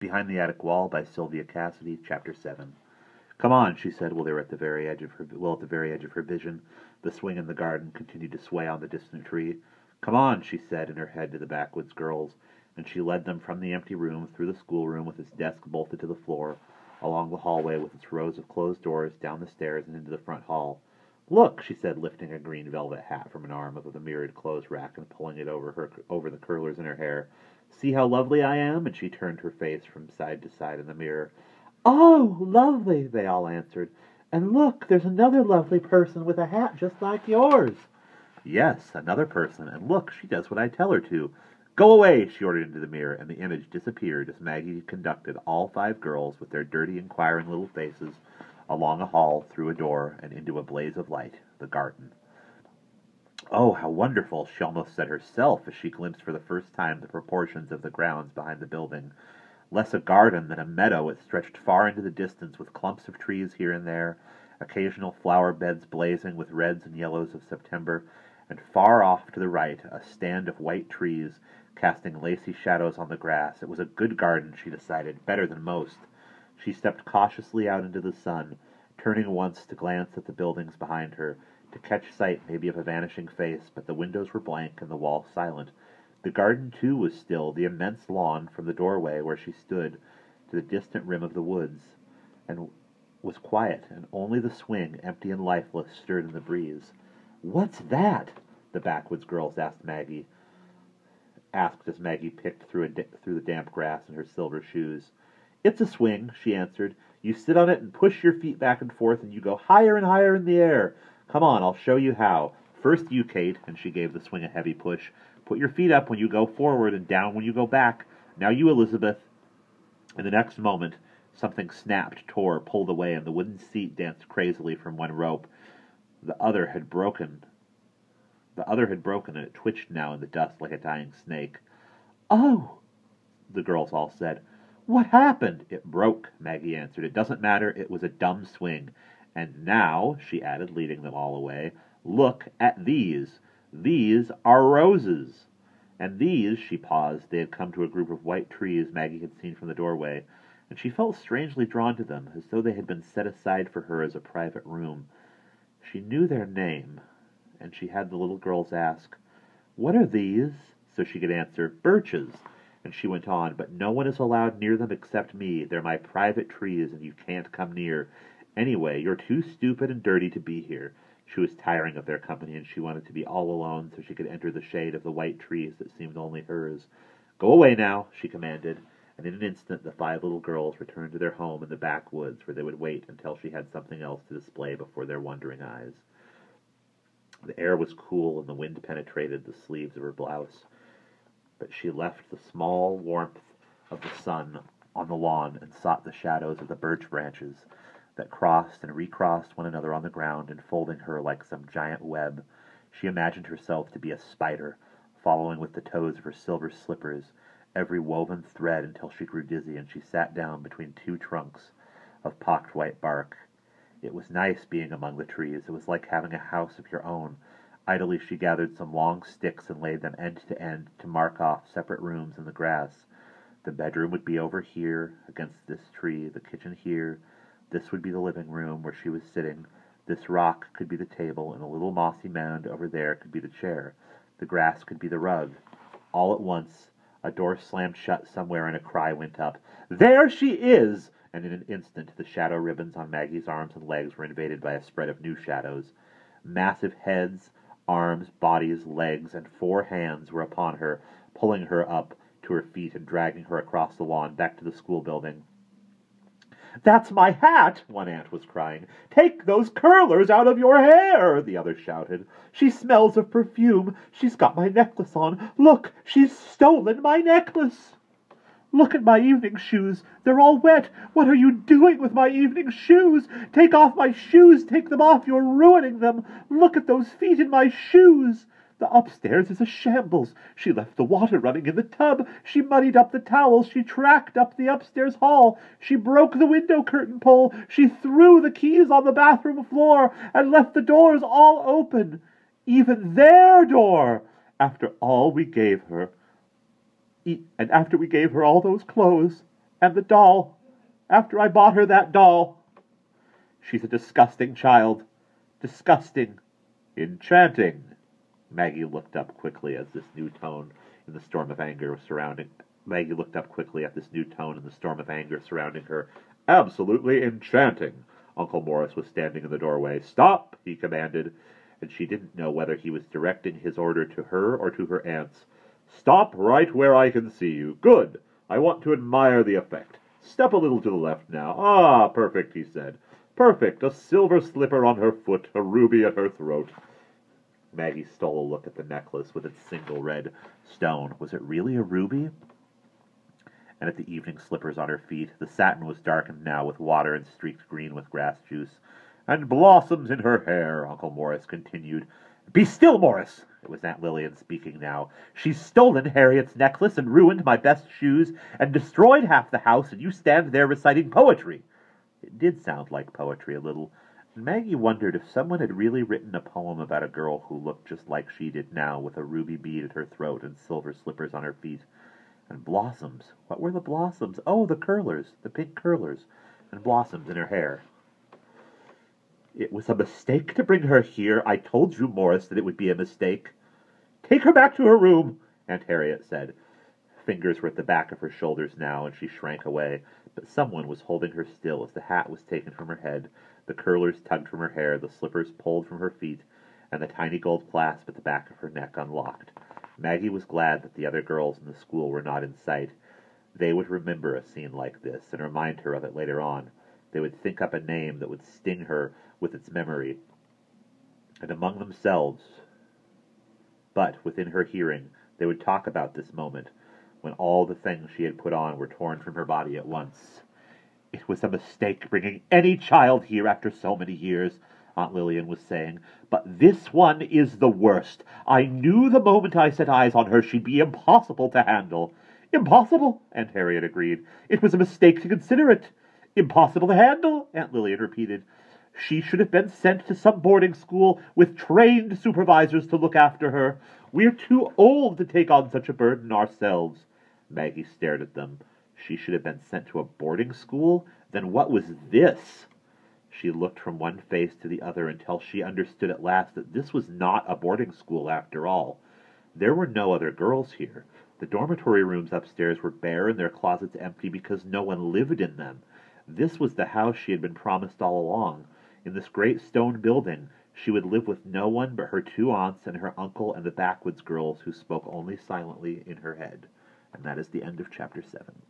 Behind the Attic Wall by Sylvia Cassedy, Chapter 7. Come on, she said, while they were at the very edge of her vision. The swing in the garden continued to sway on the distant tree. Come on, she said in her head to the backwoods girls, and she led them from the empty room, through the schoolroom with its desk bolted to the floor, along the hallway with its rows of closed doors, down the stairs and into the front hall. Look, she said, lifting a green velvet hat from an arm of the mirrored clothes rack and pulling it over the curlers in her hair. See how lovely I am? And she turned her face from side to side in the mirror. Oh, lovely, they all answered. And look, there's another lovely person with a hat just like yours. Yes, another person, and look, she does what I tell her to. Go away, she ordered into the mirror, and the image disappeared as Maggie conducted all 5 girls with their dirty, inquiring little faces along a hall, through a door, and into a blaze of light, the garden. Oh, how wonderful, she almost said herself as she glimpsed for the first time the proportions of the grounds behind the building. Less a garden than a meadow, it stretched far into the distance with clumps of trees here and there, occasional flower beds blazing with reds and yellows of September, and far off to the right a stand of white trees casting lacy shadows on the grass. It was a good garden, she decided, better than most. She stepped cautiously out into the sun, turning once to glance at the buildings behind her, to catch sight maybe of a vanishing face, but the windows were blank and the walls silent. The garden, too, was still, the immense lawn from the doorway where she stood to the distant rim of the woods, and was quiet, and only the swing, empty and lifeless, stirred in the breeze. What's that? The backwoods girls asked as Maggie picked through the damp grass in her silver shoes. It's a swing, she answered. You sit on it and push your feet back and forth, and you go higher and higher in the air. Come on, I'll show you how. First you, Kate, and she gave the swing a heavy push. Put your feet up when you go forward and down when you go back. Now you, Elizabeth. In the next moment, something snapped, tore, pulled away, and the wooden seat danced crazily from one rope. The other had broken, and it twitched now in the dust like a dying snake. Oh, the girls all said. What happened? It broke, Maggie answered. It doesn't matter. It was a dumb swing. And now, she added, leading them all away, look at these. These are roses. And these, she paused. They had come to a group of white trees Maggie had seen from the doorway, and she felt strangely drawn to them, as though they had been set aside for her as a private room. She knew their name, and she had the little girls ask, What are these? So she could answer, Birches. And she went on, But no one is allowed near them except me. They're my private trees, and you can't come near. Anyway, you're too stupid and dirty to be here. She was tiring of their company, and she wanted to be all alone so she could enter the shade of the white trees that seemed only hers. Go away now, she commanded, and in an instant the 5 little girls returned to their home in the backwoods, where they would wait until she had something else to display before their wondering eyes. The air was cool, and the wind penetrated the sleeves of her blouse, but she left the small warmth of the sun on the lawn and sought the shadows of the birch branches that crossed and recrossed one another on the ground, enfolding her like some giant web. She imagined herself to be a spider, following with the toes of her silver slippers every woven thread until she grew dizzy, and she sat down between 2 trunks of pocked white bark. It was nice being among the trees. It was like having a house of your own. Idly she gathered some long sticks and laid them end to end to mark off separate rooms in the grass. The bedroom would be over here, against this tree, the kitchen here. This would be the living room where she was sitting. This rock could be the table, and a little mossy mound over there could be the chair. The grass could be the rug. All at once, a door slammed shut somewhere, and a cry went up. There she is! And in an instant, the shadow ribbons on Maggie's arms and legs were invaded by a spread of new shadows. Massive heads, arms, bodies, legs, and 4 hands were upon her, pulling her up to her feet and dragging her across the lawn back to the school building. That's my hat, one aunt was crying. Take those curlers out of your hair, the other shouted. She smells of perfume. She's got my necklace on. Look, she's stolen my necklace. Look at my evening shoes. They're all wet. What are you doing with my evening shoes? Take off my shoes. Take them off. You're ruining them. Look at those feet in my shoes. The upstairs is a shambles. She left the water running in the tub. She muddied up the towels. She tracked up the upstairs hall. She broke the window curtain pole. She threw the keys on the bathroom floor and left the doors all open. Even their door, after all we gave her. And after we gave her all those clothes And the doll. After I bought her that doll. She's a disgusting child. Disgusting. Enchanting. Maggie looked up quickly as this new tone in the storm of anger was surrounding. Maggie looked up quickly at this new tone in the storm of anger surrounding her. Absolutely enchanting. Uncle Morris was standing in the doorway. Stop, he commanded, and she didn't know whether he was directing his order to her or to her aunts. Stop right where I can see you. Good. I want to admire the effect. Step a little to the left now. Ah, perfect, he said. Perfect. A silver slipper on her foot, a ruby at her throat. Maggie stole a look at the necklace with its single red stone. Was it really a ruby? And at the evening slippers on her feet. The satin was darkened now with water and streaked green with grass juice. And blossoms in her hair, Uncle Morris continued. Be still, Morris! It was Aunt Lillian speaking now. She's stolen Harriet's necklace and ruined my best shoes and destroyed half the house, and you stand there reciting poetry. It did sound like poetry a little. Maggie wondered if someone had really written a poem about a girl who looked just like she did now, with a ruby bead at her throat and silver slippers on her feet. And blossoms. What were the blossoms? Oh, the curlers, the pink curlers, and blossoms in her hair. It was a mistake to bring her here. I told you, Morris, that it would be a mistake. Take her back to her room, Aunt Harriet said. Fingers were at the back of her shoulders now, and she shrank away, but someone was holding her still as the hat was taken from her head, the curlers tugged from her hair, the slippers pulled from her feet, and the tiny gold clasp at the back of her neck unlocked. Maggie was glad that the other girls in the school were not in sight. They would remember a scene like this and remind her of it later on. They would think up a name that would sting her with its memory. And among themselves, but within her hearing, they would talk about this moment, when all the things she had put on were torn from her body at once. It was a mistake bringing any child here after so many years, Aunt Lillian was saying, but this one is the worst. I knew the moment I set eyes on her she'd be impossible to handle. Impossible, Aunt Harriet agreed. It was a mistake to consider it. Impossible to handle, Aunt Lillian repeated. She should have been sent to some boarding school with trained supervisors to look after her. We're too old to take on such a burden ourselves. Maggie stared at them. She should have been sent to a boarding school? Then what was this? She looked from one face to the other until she understood at last that this was not a boarding school after all. There were no other girls here. The dormitory rooms upstairs were bare and their closets empty because no one lived in them. This was the house she had been promised all along. In this great stone building, she would live with no one but her two aunts and her uncle and the backwoods girls who spoke only silently in her head. And that is the end of Chapter 7.